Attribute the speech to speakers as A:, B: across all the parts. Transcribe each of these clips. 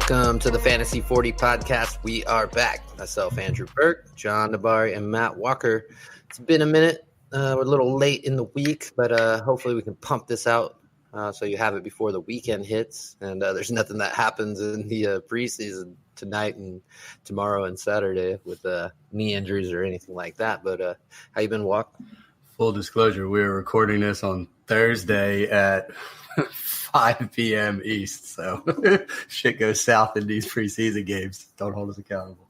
A: Welcome to the Fantasy 40 podcast. We are back. Myself, Andrew Burke, John Nabari, and Matt Walker. It's been a minute. We're a little late in the week, but hopefully we can pump this out so you have it before the weekend hits. And there's nothing that happens in the preseason tonight and tomorrow and Saturday with knee injuries or anything like that. But how you been, Walk?
B: Full disclosure, we're recording this on Thursday at 5 p.m. East, so shit goes south in these preseason games. Don't hold us accountable.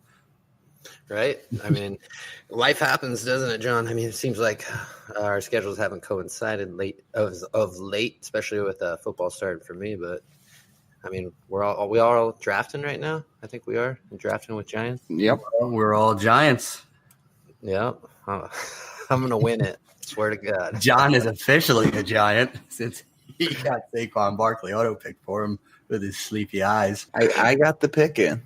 A: Right? I mean, life happens, doesn't it, John? I mean, it seems like our schedules haven't coincided of late, especially with football starting for me. But I mean, we all drafting right now. I think we are drafting with Giants.
B: Yep, we're all Giants.
A: Yep, I'm gonna win it. Swear to God.
B: John is officially a Giant since he got Saquon Barkley auto-picked for him with his sleepy eyes.
C: I got the pick in.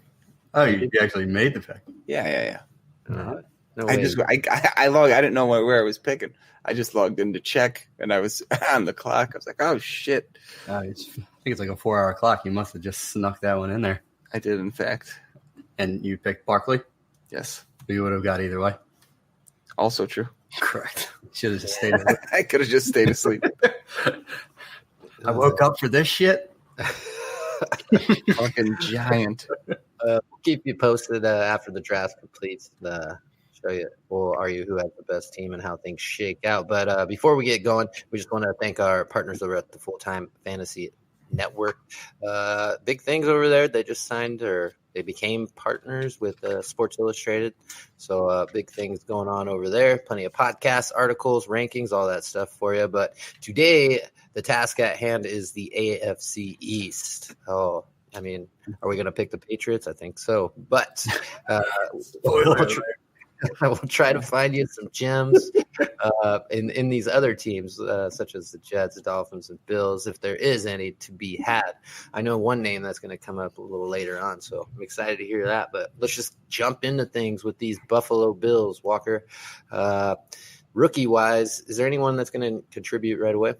B: Oh, you actually made the pick.
C: Yeah.
A: No
C: I
A: way.
C: logged. I didn't know where I was picking. I just logged in to check, and I was on the clock. I was like, "Oh shit!"
B: I think it's like a 4-hour clock. You must have just snuck that one in there.
C: I did, in fact.
B: And you picked Barkley?
C: Yes.
B: You would have got either way.
C: Also true.
B: Correct. Should have just stayed asleep.
C: I could have just stayed asleep.
B: I woke up for this shit.
C: Fucking Giant.
A: We'll keep you posted after the draft completes. Show you who has the best team and how things shake out. But before we get going, we just want to thank our partners over at the Full-Time Fantasy Network. Big things over there. They just signed or they became partners with Sports Illustrated. So big things going on over there. Plenty of podcasts, articles, rankings, all that stuff for you. But today, the task at hand is the AFC East. Oh, I mean, are we going to pick the Patriots? I think so. But we'll try to find you some gems in these other teams, such as the Jets, the Dolphins, and Bills, if there is any to be had. I know one name that's going to come up a little later on, so I'm excited to hear that. But let's just jump into things with these Buffalo Bills, Walker. Rookie-wise, is there anyone that's going to contribute right away?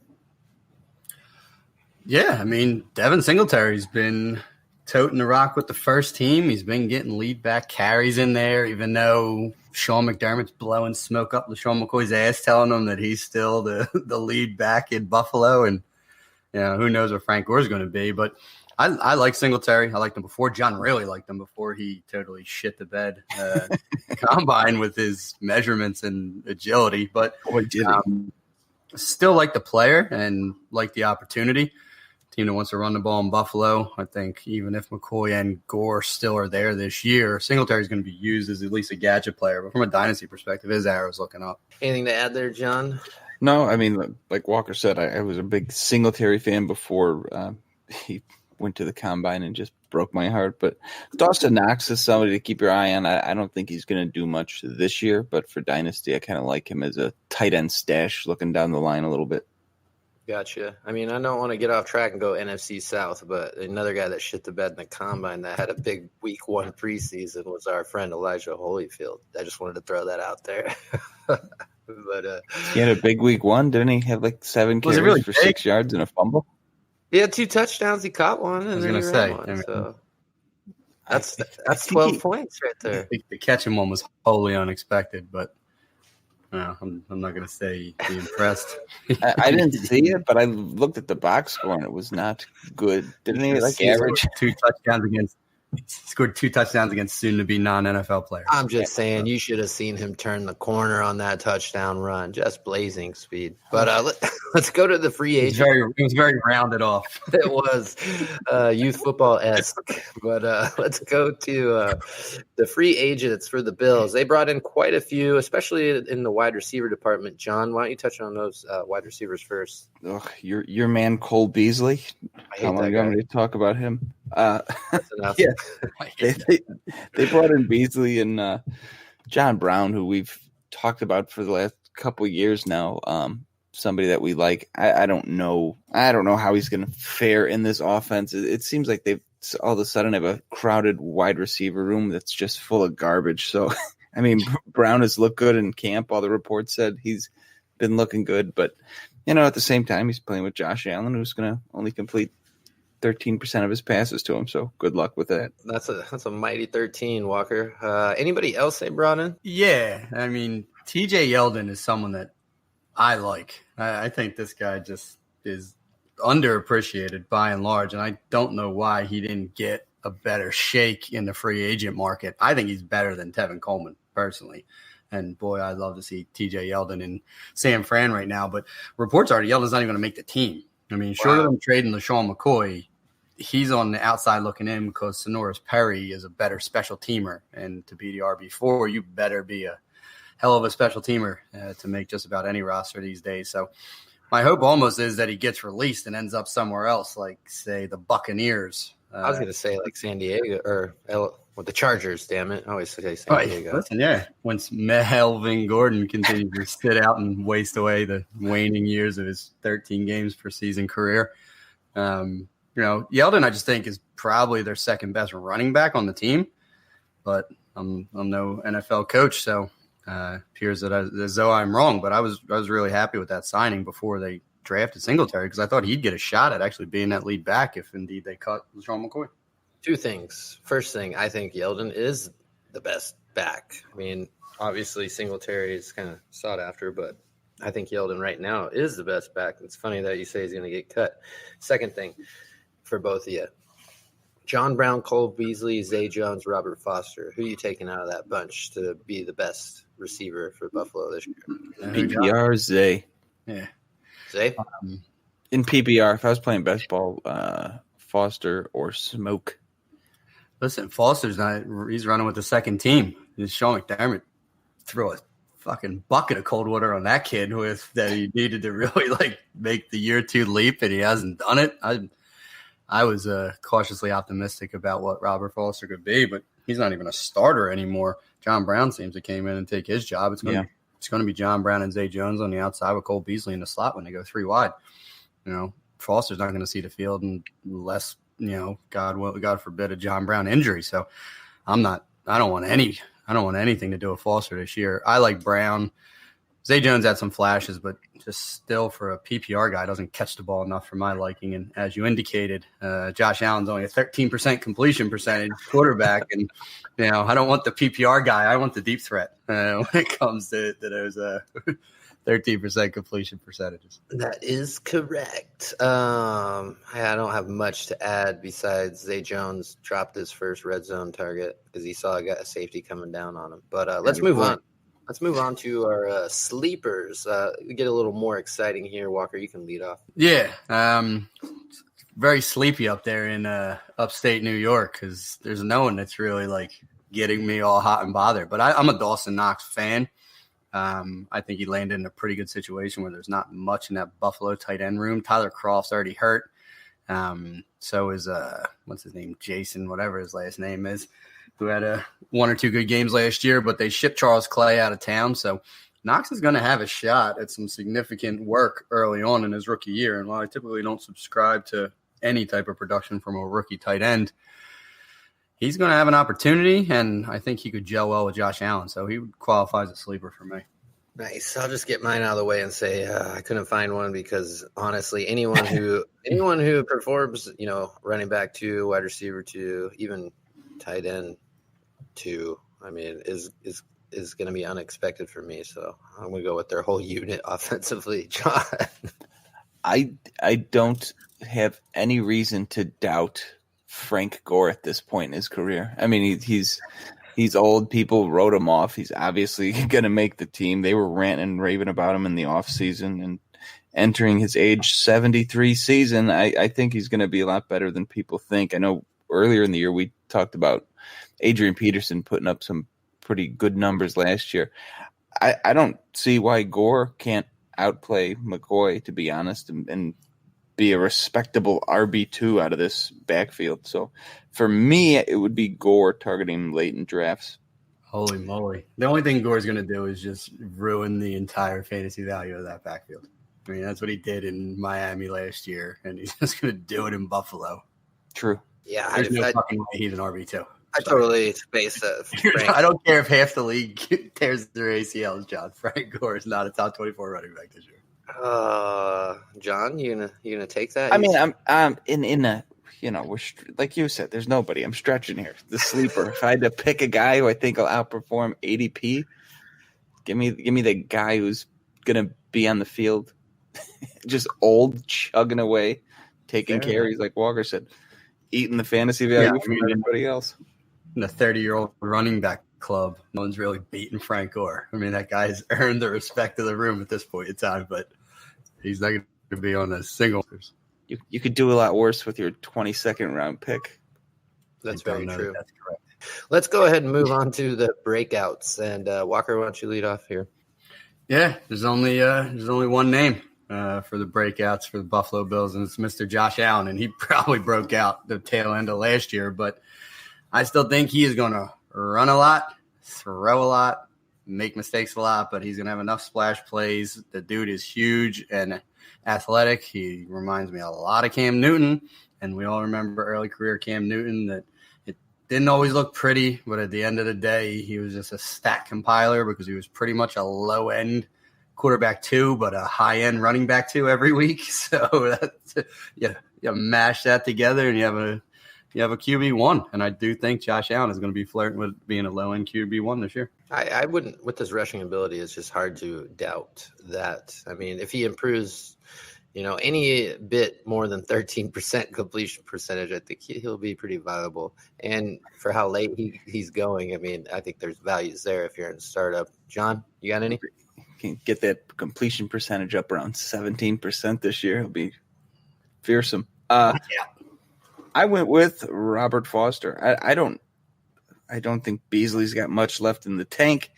B: Yeah, I mean, Devin Singletary's been toting the rock with the first team. He's been getting lead back carries in there, even though Sean McDermott's blowing smoke up LaShawn McCoy's ass, telling him that he's still the lead back in Buffalo. And, who knows what Frank Gore's going to be. But I like Singletary. I liked him before. John really liked him before he totally shit the bed combine with his measurements and agility. But still like the player and like the opportunity. Team that wants to run the ball in Buffalo. I think even if McCoy and Gore still are there this year, Singletary is going to be used as at least a gadget player. But from a dynasty perspective, his arrow's looking up.
A: Anything to add there, John?
C: No, I mean, like Walker said, I was a big Singletary fan before he went to the combine and just broke my heart. But Dawson Knox is somebody to keep your eye on. I don't think he's going to do much this year, but for dynasty, I kind of like him as a tight end stash looking down the line a little bit.
A: Gotcha. I mean, I don't want to get off track and go NFC South, but another guy that shit the bed in the combine that had a big week 1 preseason was our friend Elijah Holyfield. I just wanted to throw that out there. But
C: he had a big week 1, didn't he? Have like 7 carries for 6 yards and a fumble.
A: He had 2 touchdowns. He caught one, and then he ran one. So that's 12 points right there.
B: The catching one was wholly unexpected, but. No, I'm not going to say be impressed.
C: I didn't see it, but I looked at the box score, and it was not good. Didn't he average
B: 2 touchdowns against? He scored 2 touchdowns against soon-to-be non-NFL players.
A: I'm just saying you should have seen him turn the corner on that touchdown run. Just blazing speed. But let's go to the free agent.
B: It was very rounded off.
A: It was youth football-esque. But let's go to the free agents for the Bills. They brought in quite a few, especially in the wide receiver department. John, why don't you touch on those wide receivers first?
C: Ugh, your man Cole Beasley. How long ago did we talk about him?
A: That's enough.
C: Yeah. They brought in Beasley and John Brown, who we've talked about for the last couple of years now. Somebody that we like. I don't know how he's going to fare in this offense. It seems like they've all of a sudden have a crowded wide receiver room that's just full of garbage. So, I mean, Brown has looked good in camp. All the reports said he's been looking good, but at the same time, he's playing with Josh Allen, who's going to only complete 13% of his passes to him. So good luck with that.
A: That's a mighty 13, Walker. Anybody else they brought in?
B: Yeah, I mean, TJ Yeldon is someone that I like. I think this guy just is underappreciated by and large, and I don't know why he didn't get a better shake in the free agent market. I think he's better than Tevin Coleman, personally. And, boy, I'd love to see TJ Yeldon and Sam Fran right now. But reports are Yeldon's not even going to make the team. I mean, short of them trading LaShawn McCoy, he's on the outside looking in because Sonoris Perry is a better special teamer. And to be the RB4, you better be a hell of a special teamer to make just about any roster these days. So my hope almost is that he gets released and ends up somewhere else, like, say, the Buccaneers.
A: I was going to say like San Diego or the Chargers, damn it. I always say San Diego.
B: Listen, yeah. Once Melvin Gordon continues to sit out and waste away the waning years of his 13 games per season career. Yeldon, I just think, is probably their second best running back on the team. But I'm no NFL coach, so appears that as though I'm wrong. But I was really happy with that signing before they drafted Singletary because I thought he'd get a shot at actually being that lead back if indeed they cut LaShawn McCoy.
A: Two things. First thing, I think Yeldon is the best back. I mean, obviously Singletary is kind of sought after, but I think Yeldon right now is the best back. It's funny that you say he's going to get cut. Second thing for both of you, John Brown, Cole Beasley, Zay Jones, Robert Foster. Who are you taking out of that bunch to be the best receiver for Buffalo this year?
C: PPR, Zay.
B: Yeah.
A: Zay?
C: In PPR, if I was playing best ball, Foster or Smoke.
B: Listen, Foster's not – he's running with the second team. Sean McDermott threw a fucking bucket of cold water on that kid that he needed to really, make the year two leap, and he hasn't done it. I was cautiously optimistic about what Robert Foster could be, but he's not even a starter anymore. John Brown seems to came in and take his job. It's going to be John Brown and Zay Jones on the outside with Cole Beasley in the slot when they go three wide. Foster's not going to see the field unless – God forbid a John Brown injury. So I don't want anything to do with Foster this year. I like Brown. Zay Jones had some flashes, but just still for a PPR guy doesn't catch the ball enough for my liking. And as you indicated, Josh Allen's only a 13% completion percentage quarterback. And, I don't want the PPR guy. I want the deep threat when it comes to those 13% completion percentages.
A: That is correct. I don't have much to add besides Zay Jones dropped his first red zone target because he saw a safety coming down on him. But let's move on. Let's move on to our sleepers. We get a little more exciting here. Walker, you can lead off.
B: Yeah. Very sleepy up there in upstate New York because there's no one that's really getting me all hot and bothered. But I'm a Dawson Knox fan. I think he landed in a pretty good situation where there's not much in that Buffalo tight end room. Tyler Kroft's already hurt. So is what's his name? Jason, whatever his last name is, who had one or two good games last year, but they shipped Charles Clay out of town. So Knox is going to have a shot at some significant work early on in his rookie year. And while I typically don't subscribe to any type of production from a rookie tight end, he's going to have an opportunity, and I think he could gel well with Josh Allen. So he would qualify as a sleeper for me.
A: Nice. I'll just get mine out of the way and say I couldn't find one because honestly, anyone who performs, running back 2, wide receiver 2, even tight end 2, I mean, is going to be unexpected for me. So I'm going to go with their whole unit offensively. John,
C: I don't have any reason to doubt Frank Gore at this point in his career. I mean, he's old. People wrote him off. He's obviously going to make the team. They were ranting and raving about him in the offseason, and entering his age 73 season, I think he's going to be a lot better than people think. I know earlier in the year we talked about Adrian Peterson putting up some pretty good numbers last year. I don't see why Gore can't outplay McCoy, to be honest, and be a respectable RB2 out of this backfield. So for me, it would be Gore targeting late in drafts.
B: Holy moly. The only thing Gore's going to do is just ruin the entire fantasy value of that backfield. I mean, that's what he did in Miami last year, and he's just going to do it in Buffalo.
C: True.
A: Yeah.
B: There's no fucking way he's an RB2.
A: I totally space that.
B: I don't care if half the league tears their ACLs, John. Frank Gore is not a top 24 running back this year.
A: John, you gonna take that?
C: I mean, I'm in a like you said, there's nobody. I'm stretching here. The sleeper. If I had to pick a guy who I think will outperform ADP, give me the guy who's gonna be on the field, just old, chugging away, taking carries, like Walker said, eating the fantasy value from everybody else.
B: In the 30-year-old running back club, no one's really beating Frank Gore. I mean, that guy's earned the respect of the room at this point in time, but he's not going to be on a single.
C: You could do a lot worse with your 22nd round pick.
A: That's very true. That's correct. Let's go ahead and move on to the breakouts. And Walker, why don't you lead off here?
B: Yeah, there's only one name for the breakouts for the Buffalo Bills, and it's Mr. Josh Allen. And he probably broke out the tail end of last year, but I still think he is going to run a lot, throw a lot, make mistakes a lot, but he's going to have enough splash plays. The dude is huge and athletic. He reminds me a lot of Cam Newton, and we all remember early career Cam Newton, that it didn't always look pretty, but at the end of the day, he was just a stat compiler because he was pretty much a low-end quarterback two, but a high-end running back two every week. So that's, you mash that together, and you have a QB1, and I do think Josh Allen is going to be flirting with being a low-end QB1 this year.
A: I wouldn't, with his rushing ability, it's just hard to doubt that. I mean, if he improves, any bit more than 13% completion percentage, I think he'll be pretty valuable. And for how late he's going, I mean, I think there's values there if you're in startup. John, you got any?
C: Can get that completion percentage up around 17% this year. It'll be fearsome. Yeah. I went with Robert Foster. I don't think Beasley's got much left in the tank.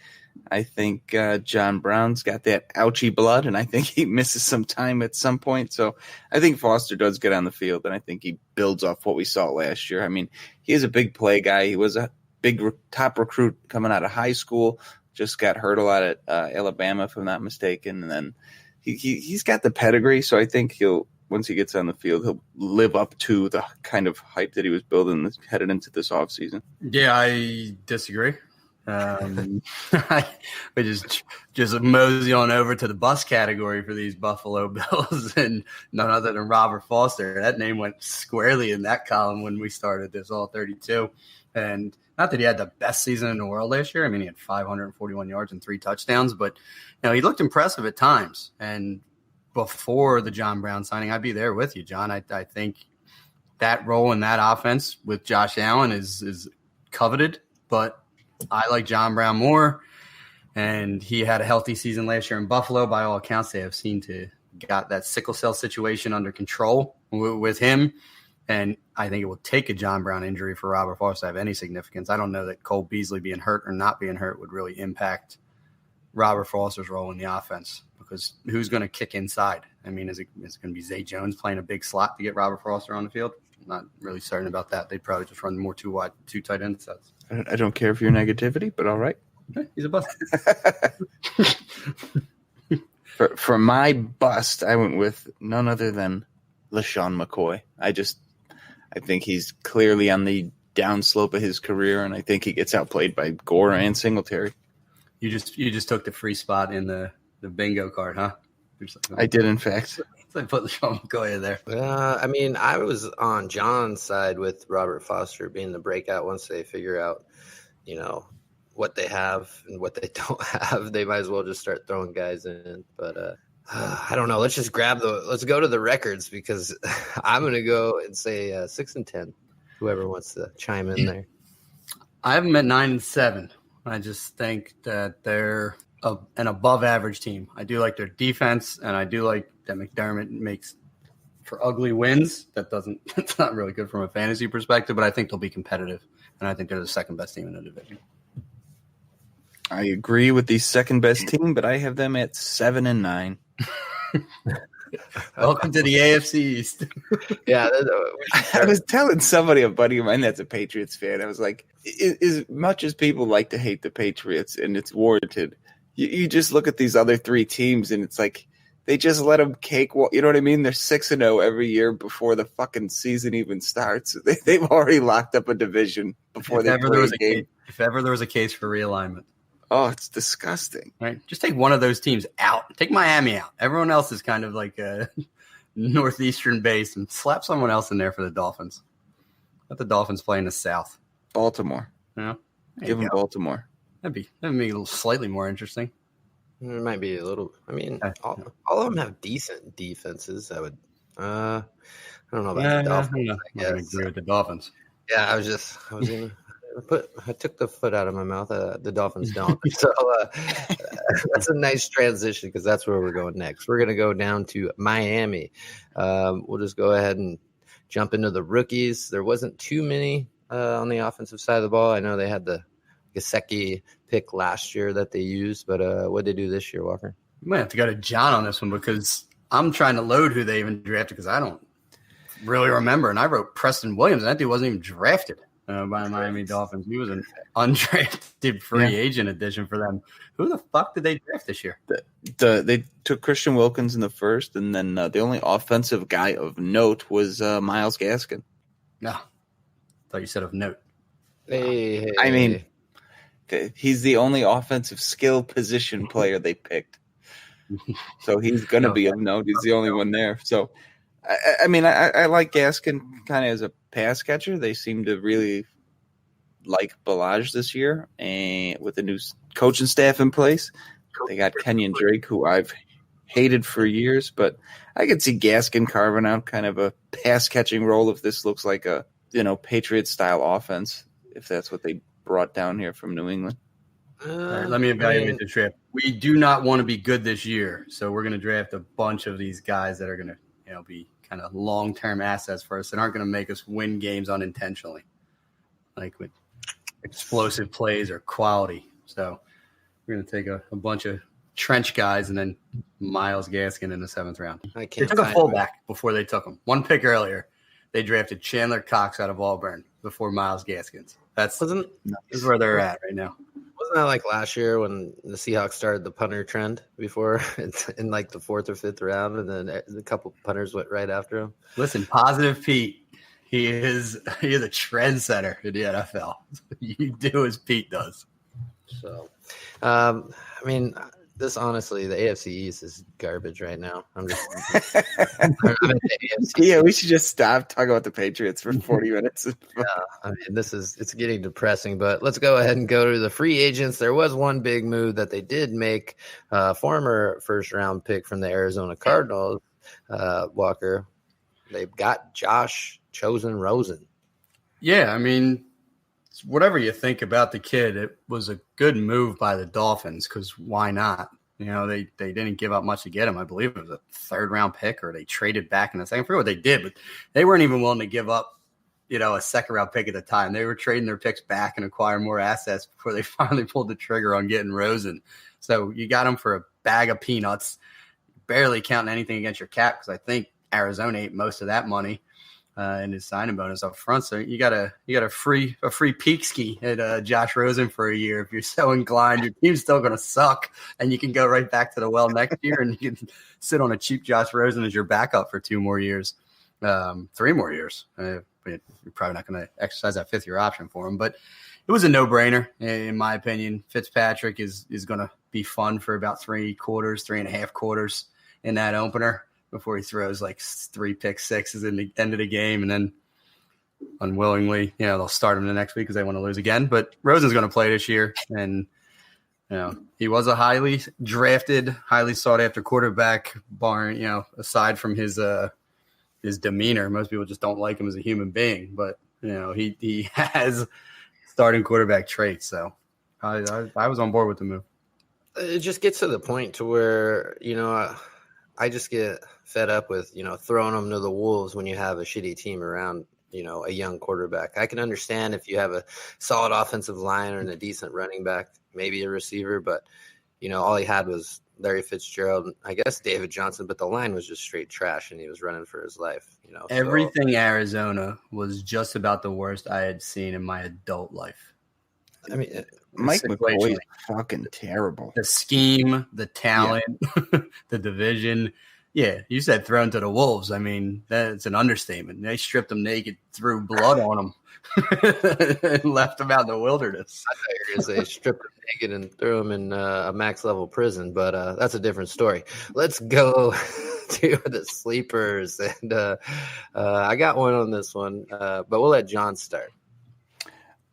C: I think John Brown's got that ouchie blood, and I think he misses some time at some point. So I think Foster does get on the field, and I think he builds off what we saw last year. I mean, he is a big play guy. He was a big top recruit coming out of high school. Just got hurt a lot at Alabama, if I'm not mistaken. And then he's got the pedigree, so I think once he gets on the field, he'll live up to the kind of hype that he was building headed into this offseason.
B: Yeah, I disagree. We just mosey on over to the bus category for these Buffalo Bills, and none other than Robert Foster. That name went squarely in that column when we started this all 32. And not that he had the best season in the world last year. I mean, he had 541 yards and 3 touchdowns, but he looked impressive at times. And before the John Brown signing, I'd be there with you, John. I think that role in that offense with Josh Allen is coveted, but I like John Brown more, and he had a healthy season last year in Buffalo. By all accounts, they have seemed to got that sickle cell situation under control with him, and I think it will take a John Brown injury for Robert Foster to have any significance. I don't know that Cole Beasley being hurt or not being hurt would really impact Robert Foster's role in the offense, because who's going to kick inside? I mean, is it going to be Zay Jones playing a big slot to get Robert Foster on the field? I'm not really certain about that. They'd probably just run more 2 tight end sets.
C: I don't care for your negativity, but all right.
B: Okay, he's a bust.
C: for my bust, I went with none other than LaShawn McCoy. I think he's clearly on the downslope of his career, and I think he gets outplayed by Gore and Singletary.
B: You just took the free spot in the bingo card, huh?
C: I did, in fact.
B: I put LaShawn McCoy in there.
A: I mean, I was on John's side with Robert Foster being the breakout. Once they figure out, what they have and what they don't have, they might as well just start throwing guys in. But I don't know. Let's just let's go to the records, because I'm going to go and say 6-10. Whoever wants to chime in there.
B: I have them at 9-7. I just think that they're an above average team. I do like their defense, and I do like that McDermott makes for ugly wins. It's not really good from a fantasy perspective, but I think they'll be competitive, and I think they're the second best team in the division.
C: I agree with the second best team, but I have them at 7-9.
B: Welcome to the AFC East.
A: Yeah,
C: I was telling somebody, a buddy of mine that's a Patriots fan, I was like, as much as people like to hate the Patriots, and it's warranted, you just look at these other 3 teams, and it's like they just let them cakewalk. You know what I mean? They're 6-0 every year before the fucking season even starts. They've already locked up a division before they play a game.
B: If ever there was a case for realignment.
C: Oh, it's disgusting.
B: Right? Just take one of those teams out. Take Miami out. Everyone else is kind of like northeastern base and slap someone else in there for the Dolphins. Let the Dolphins play in the South.
C: Baltimore.
B: Yeah,
C: Give them Baltimore.
B: That'd be a little slightly more interesting.
A: It might be a little. I mean, all of them have decent defenses. I would. I don't know about the Dolphins.
B: I'm not going to agree with the Dolphins.
A: Yeah, I was gonna I took the foot out of my mouth. The Dolphins don't. So that's a nice transition because that's where we're going next. We're gonna go down to Miami. We'll just go ahead and jump into the rookies. There wasn't too many on the offensive side of the ball. I know they had the Gesicki pick last year that they used, but what did they do this year, Walker?
B: You might have to go to John on this one because I'm trying to load who they even drafted because I don't really remember. And I wrote Preston Williams, and that dude wasn't even drafted by the Miami Dolphins. He was an undrafted free agent addition for them. Who the fuck did they draft this year?
C: They took Christian Wilkins in the first, and then the only offensive guy of note was Myles Gaskin.
B: No, I thought you said of note.
A: Hey.
C: I mean, he's the only offensive skill position player they picked. So he's going to be of note. He's the only one there. So, I mean, I like Gaskin kind of as a pass catcher. They seem to really like Balaj this year, and with the new coaching staff in place, they got Kenyon Drake, who I've hated for years, but I could see Gaskin carving out kind of a pass catching role if this looks like a Patriots style offense, if that's what they brought down here from New England.
B: All right, let me evaluate the draft. We do not want to be good this year, so we're going to draft a bunch of these guys that are going to be kind of long-term assets for us and aren't going to make us win games unintentionally, like with explosive plays or quality. So we're going to take a bunch of trench guys and then Myles Gaskin in the 7th round.
A: They
B: took a fullback before they took him. One pick earlier, they drafted Chandler Cox out of Auburn before Myles Gaskin. That's where they're at right now.
A: Wasn't that like last year when the Seahawks started the punter trend before in like the 4th or 5th round, and then a couple punters went right after him?
B: Listen, Positive Pete, he is a trendsetter in the NFL. You do as Pete does.
A: So, I mean, this honestly, the AFC East is garbage right now. I'm just
C: yeah, we should just stop talking about the Patriots for 40 minutes.
A: Yeah, I mean, it's getting depressing, but let's go ahead and go to the free agents. There was one big move that they did make. Former first-round pick from the Arizona Cardinals, Walker. They've got Josh Rosen.
B: Yeah, I mean, whatever you think about the kid, it was a good move by the Dolphins because why not? They didn't give up much to get him. I believe it was a 3rd-round pick, or they traded back in the second. I forget what they did, but they weren't even willing to give up, a 2nd-round pick at the time. They were trading their picks back and acquiring more assets before they finally pulled the trigger on getting Rosen. So you got him for a bag of peanuts, barely counting anything against your cap because I think Arizona ate most of that money. And his signing bonus up front. So you got a free peak ski at Josh Rosen for a year. If you're so inclined, your team's still going to suck, and you can go right back to the well next year, and you can sit on a cheap Josh Rosen as your backup for 2 more years, 3 more years. You're probably not going to exercise that 5th-year option for him, but it was a no-brainer in my opinion. Fitzpatrick is going to be fun for about 3.5 quarters in that opener, before he throws like 3 pick sixes in the end of the game, and then unwillingly, they'll start him the next week because they want to lose again. But Rosen's going to play this year, and he was a highly drafted, highly sought after quarterback. Barring aside from his demeanor, most people just don't like him as a human being. But he has starting quarterback traits, so I was on board with the move.
A: It just gets to the point to where I just get fed up with, throwing them to the wolves when you have a shitty team around, a young quarterback. I can understand if you have a solid offensive line and a decent running back, maybe a receiver, but, all he had was Larry Fitzgerald, I guess David Johnson, but the line was just straight trash and he was running for his life,
B: Everything Arizona was just about the worst I had seen in my adult life.
A: I mean,
C: Mike McCoy is fucking terrible.
B: The scheme, the talent, the division. Yeah, you said thrown to the wolves. I mean, that's an understatement. They stripped him naked, threw blood on him, and left him out in the wilderness.
A: I thought you were going to say stripped him naked and threw him in a max-level prison, but that's a different story. Let's go to the sleepers, and I got one on this one, but we'll let John start.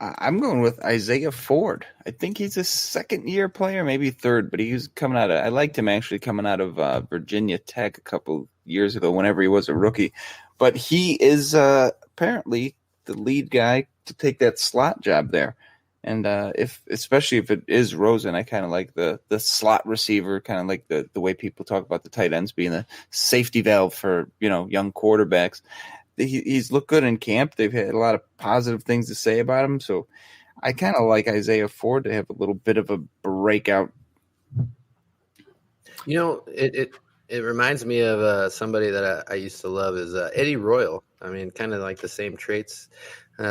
C: I'm going with Isaiah Ford. I think he's a second-year player, maybe third, but he's coming out of – I liked him actually coming out of Virginia Tech a couple years ago whenever he was a rookie. But he is apparently the lead guy to take that slot job there. And especially if it is Rosen, I kind of like the slot receiver, kind of like the way people talk about the tight ends being the safety valve for, young quarterbacks. He's looked good in camp. They've had a lot of positive things to say about him. So I kind of like Isaiah Ford to have a little bit of a breakout.
A: It reminds me of somebody that I used to love is Eddie Royal. I mean, kind of like the same traits. He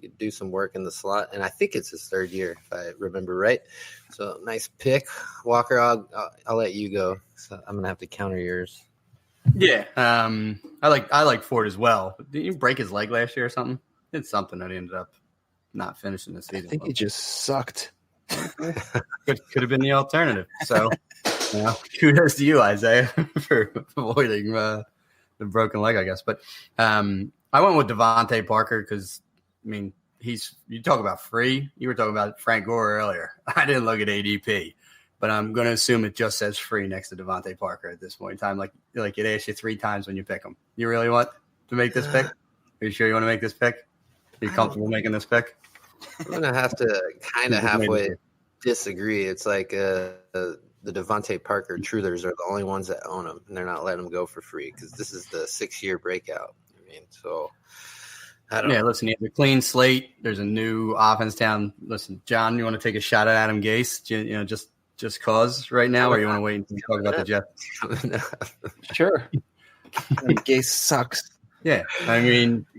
A: could do some work in the slot, and I think it's his third year, if I remember right. So nice pick. Walker, I'll let you go. So I'm going to have to counter yours.
B: Yeah, I like Ford as well. Didn't you break his leg last year or something? It's something that he ended up not finishing the season.
C: I think he just sucked.
B: Could have been the alternative. So, kudos to you, Isaiah, for avoiding the broken leg, I guess. But I went with Devontae Parker because, you talk about free. You were talking about Frank Gore earlier. I didn't look at ADP. But I'm going to assume it just says free next to Devontae Parker at this point in time. Like it asks you 3 times when you pick him. You really want to make this pick? Are you sure you want to make this pick? Are you comfortable making this pick?
A: I'm going to have to kind of halfway disagree. It's like the Devontae Parker truthers are the only ones that own him, and they're not letting him go for free because this is the 6-year breakout. So I don't know.
B: Listen, you have a clean slate. There's a new offense down. Listen, John, you want to take a shot at Adam Gase? Just cause right now, or you want to wait until we talk about the Jets?
C: Sure. Gase sucks.
B: Yeah.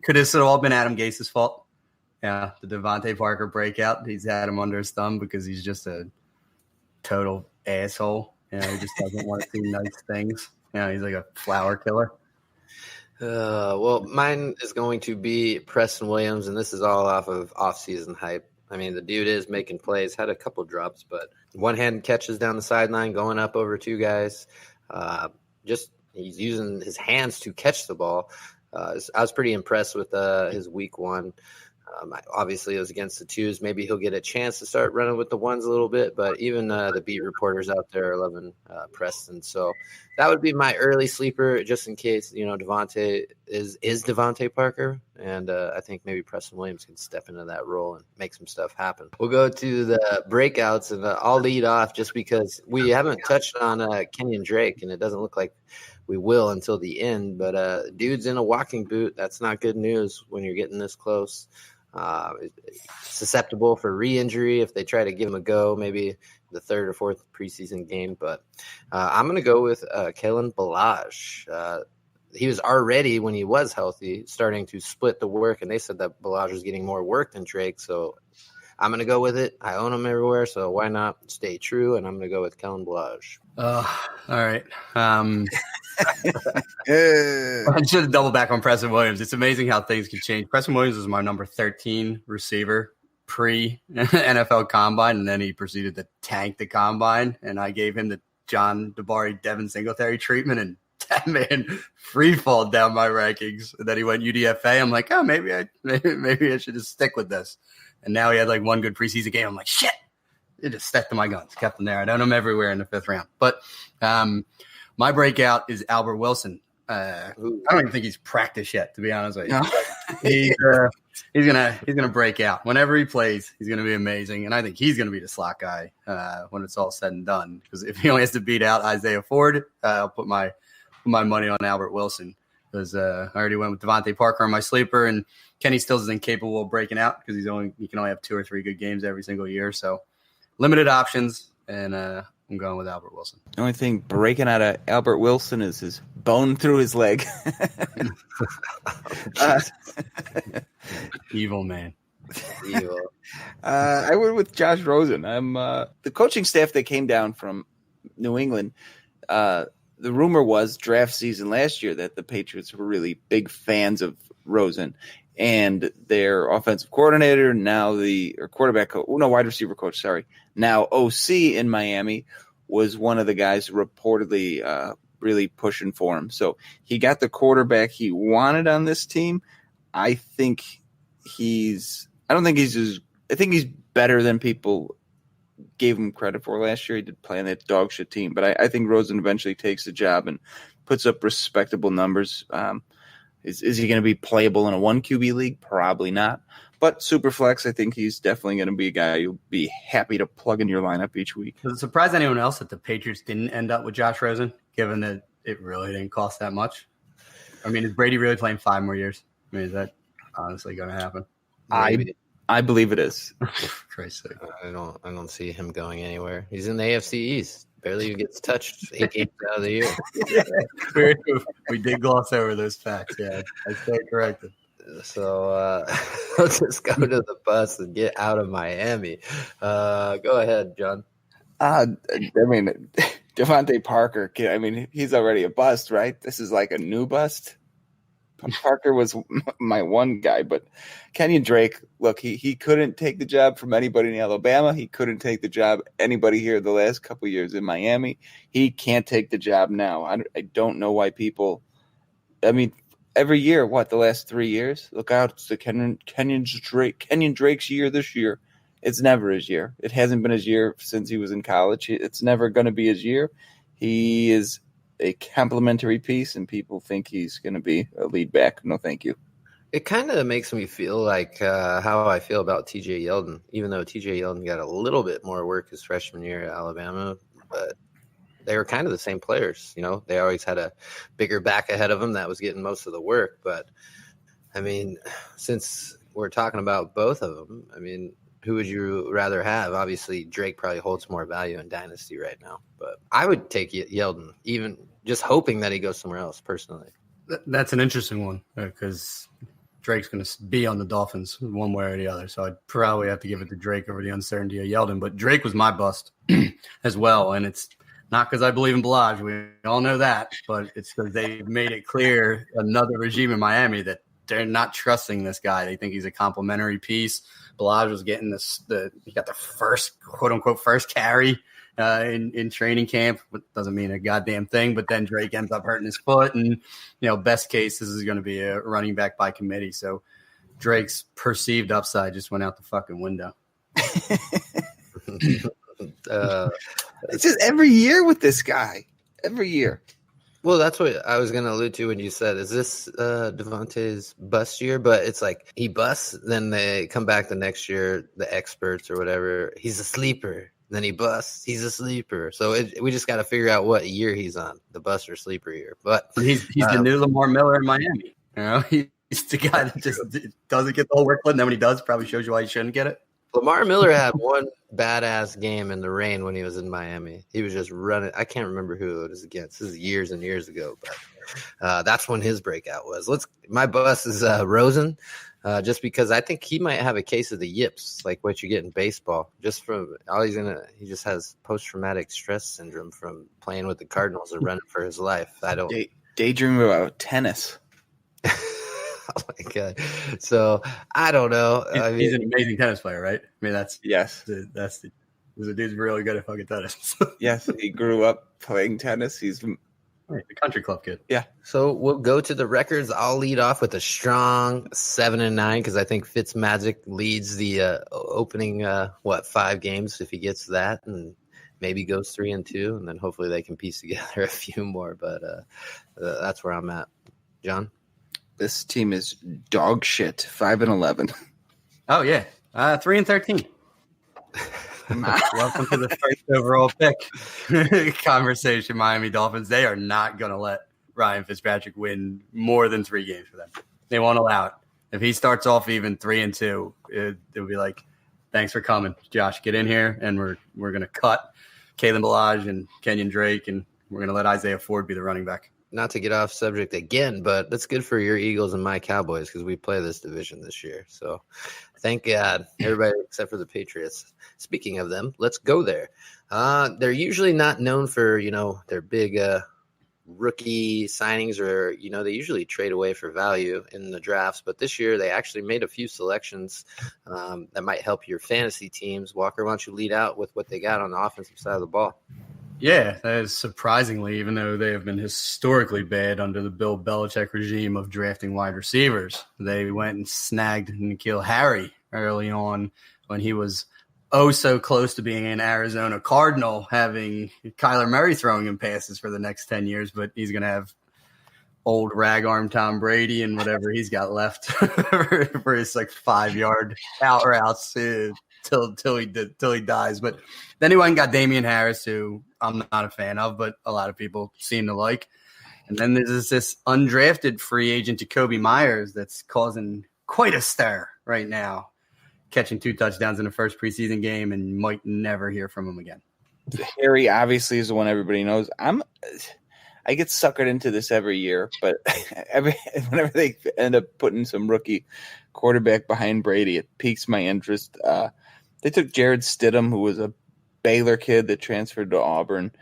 B: Could this have all been Adam Gase's fault? Yeah. The Devontae Parker breakout. He's had him under his thumb because he's just a total asshole. He just doesn't want to see nice things. He's like a flower killer.
A: Well, mine is going to be Preston Williams, and this is all off of off-season hype. The dude is making plays, had a couple drops, but one-handed catches down the sideline, going up over 2 guys. He's using his hands to catch the ball. I was pretty impressed with his week 1. Obviously, it was against the 2s. Maybe he'll get a chance to start running with the 1s a little bit, but even the beat reporters out there are loving Preston. So that would be my early sleeper, just in case, Devontae is Devontae Parker. And I think maybe Preston Williams can step into that role and make some stuff happen. We'll go to the breakouts, and I'll lead off just because we haven't touched on Kenyon Drake, and it doesn't look like we will until the end. But dude's in a walking boot. That's not good news when you're getting this close. Susceptible for re-injury if they try to give him a go, maybe the 3rd or 4th preseason game. But I'm going to go with Kalen Ballage. He was already, when he was healthy, starting to split the work, and they said that Ballage was getting more work than Drake. So I'm going to go with it. I own him everywhere, so why not stay true? And I'm going to go with Kellen Ballage.
B: All right. I should have doubled back on Preston Williams. It's amazing how things can change. Preston Williams was my number 13 receiver pre-NFL Combine, and then he proceeded to tank the Combine, and I gave him the John DeBari, Devin Singletary treatment, and that man free fall down my rankings. And then he went UDFA. I'm like, maybe I should just stick with this. And now he had like 1 good preseason game. I'm like, shit. It just stuck to my guns. Kept him there. I don't know him everywhere in the 5th round. But my breakout is Albert Wilson. I don't even think he's practiced yet, to be honest with you. No. He's gonna break out whenever he plays. He's gonna be amazing, and I think he's gonna be the slot guy when it's all said and done. Because if he only has to beat out Isaiah Ford, I'll put my money on Albert Wilson. Because I already went with Devontae Parker on my sleeper, and Kenny Stills is incapable of breaking out because he can only have 2 or 3 good games every single year. So limited options, and I'm going with Albert Wilson.
C: The only thing breaking out of Albert Wilson is his bone through his leg.
B: Evil man.
A: Evil.
C: I went with Josh Rosen. I'm the coaching staff that came down from New England. The rumor was draft season last year that the Patriots were really big fans of Rosen, and their offensive coordinator, now wide receiver coach, now OC in Miami, was one of the guys who reportedly really pushing for him. So he got the quarterback he wanted on this team. I think I think he's better than people gave him credit for last year. He did play on that dog shit team, but I think Rosen eventually takes the job and puts up respectable numbers. Is he going to be playable in a 1 QB league? Probably not. But Superflex, I think he's definitely going to be a guy you'll be happy to plug in your lineup each week.
B: Does it surprise anyone else that the Patriots didn't end up with Josh Rosen, given that it really didn't cost that much? I mean, is Brady really playing 5 more years? I mean, is that honestly going to happen?
C: I believe it is.
B: Christ's sake.
A: I don't see him going anywhere. He's in the AFC East. Barely even gets touched 8 games out of the year.
B: Yeah, we did gloss over those facts. Yeah, I stand corrected.
A: So let's just go to the bus and get out of Miami. Go ahead, John.
C: I mean, Devontae Parker, he's already a bust, right? This is like a new bust. Parker was my one guy, but Kenyon Drake, look, he couldn't take the job from anybody in Alabama. He couldn't take the job anybody here the last couple of years in Miami. He can't take the job now. I don't know why people – I mean, every year, the last 3 years? Look out, it's the Kenyon Drake's year this year. It's never his year. It hasn't been his year since he was in college. It's never going to be his year. He is – a complimentary piece, and people think he's going to be a lead back. No, thank you.
A: It kind of makes me feel like how I feel about TJ Yeldon, even though TJ Yeldon got a little bit more work his freshman year at Alabama, but they were kind of the same players. You know, they always had a bigger back ahead of them that was getting most of the work. But, I mean, since we're talking about both of them, I mean, who would you rather have? Obviously, Drake probably holds more value in Dynasty right now. But I would take Yeldon, even just hoping that he goes somewhere else, personally.
B: That's an interesting one because Drake's going to be on the Dolphins one way or the other. So I'd probably have to give it to Drake over the uncertainty of Yeldon. But Drake was my bust as well. And it's not because I believe in Balaj. We all know that. But it's because they made it clear, another regime in Miami, that they're not trusting this guy. They think he's a complimentary piece. Balaj was getting he got the first, quote unquote, first carry in training camp. Doesn't mean a goddamn thing, but then Drake ends up hurting his foot. And, best case, this is going to be a running back by committee. So Drake's perceived upside just went out the fucking window.
C: It's just every year with this guy. Every year.
A: Well, that's what I was going to allude to when you said, is this Devontae's bust year? But it's like he busts, then they come back the next year, the experts or whatever. He's a sleeper. Then he busts. He's a sleeper. So we just got to figure out what year he's on, the bust or sleeper year. But
B: he's the new Lamar Miller in Miami. He's the guy that just doesn't get the whole workload. And then when he does, probably shows you why he shouldn't get it.
A: Lamar Miller had one badass game in the rain when he was in Miami. He was just running. I can't remember who it was against. This is years and years ago, but that's when his breakout was. My bus is Rosen, just because I think he might have a case of the yips, like what you get in baseball. Just from he just has post-traumatic stress syndrome from playing with the Cardinals and running for his life. I don't
C: daydream about tennis.
A: Oh my god! So I don't know.
B: He's an amazing tennis player, right? I mean, the dude's really good at fucking tennis.
C: Yes, he grew up playing tennis. He's
B: the country club kid.
C: Yeah.
A: So we'll go to the records. I'll lead off with a strong 7-9 because I think Fitzmagic leads the opening 5 games if he gets that, and maybe goes 3-2, and then hopefully they can piece together a few more. But that's where I'm at, John.
C: This team is dog shit. 5-11.
B: Oh yeah, 3-13. Welcome to the first overall pick conversation. Miami Dolphins. They are not going to let Ryan Fitzpatrick win more than 3 games for them. They won't allow it. If he starts off even 3-2, it'll be like, thanks for coming, Josh. Get in here, and we're going to cut Kalen Balaj and Kenyon Drake, and we're going to let Isaiah Ford be the running back.
A: Not to get off subject again, but that's good for your Eagles and my Cowboys because we play this division this year. So thank God, everybody except for the Patriots. Speaking of them, let's go there. They're usually not known for, their big rookie signings or, they usually trade away for value in the drafts. But this year they actually made a few selections that might help your fantasy teams. Walker, why don't you lead out with what they got on the offensive side of the ball?
B: Yeah, that is surprisingly, even though they have been historically bad under the Bill Belichick regime of drafting wide receivers. They went and snagged N'Keal Harry early on when he was so close to being an Arizona Cardinal, having Kyler Murray throwing him passes for the next 10 years, but he's going to have old rag arm Tom Brady and whatever he's got left for his 5-yard out routes till he dies. But then he went and got Damian Harris, who I'm not a fan of, but a lot of people seem to like. And then there's this undrafted free agent, Jacoby Myers, that's causing quite a stir right now, catching 2 touchdowns in the first preseason game, and might never hear from him again.
C: Harry obviously is the one everybody knows. I get suckered into this every year, but whenever they end up putting some rookie quarterback behind Brady, it piques my interest. They took Jared Stidham, who was a Baylor kid that transferred to Auburn,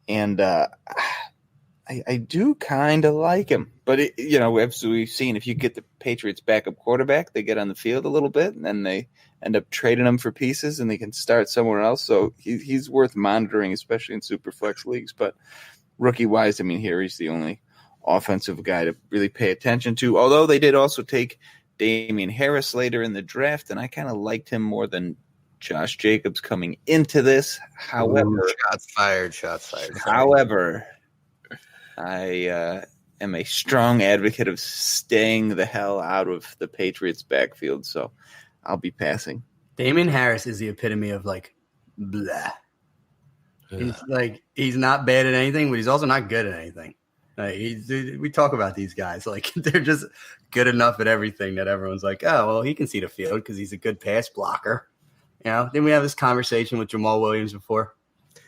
C: and I do kind of like him. But, as we've seen, if you get the Patriots backup quarterback, they get on the field a little bit, and then they end up trading him for pieces, and they can start somewhere else. So he's worth monitoring, especially in Superflex leagues. But rookie-wise, Harry's the only offensive guy to really pay attention to, although they did also take Damian Harris later in the draft, and I kind of liked him more than Josh Jacobs coming into this. However,
A: shots fired.
C: However, I am a strong advocate of staying the hell out of the Patriots backfield, so I'll be passing.
B: Damian Harris is the epitome of blah. He's not bad at anything, but he's also not good at anything. We talk about these guys they're just good enough at everything that everyone's like, oh, well, he can see the field because he's a good pass blocker. Didn't we have this conversation with Jamal Williams before?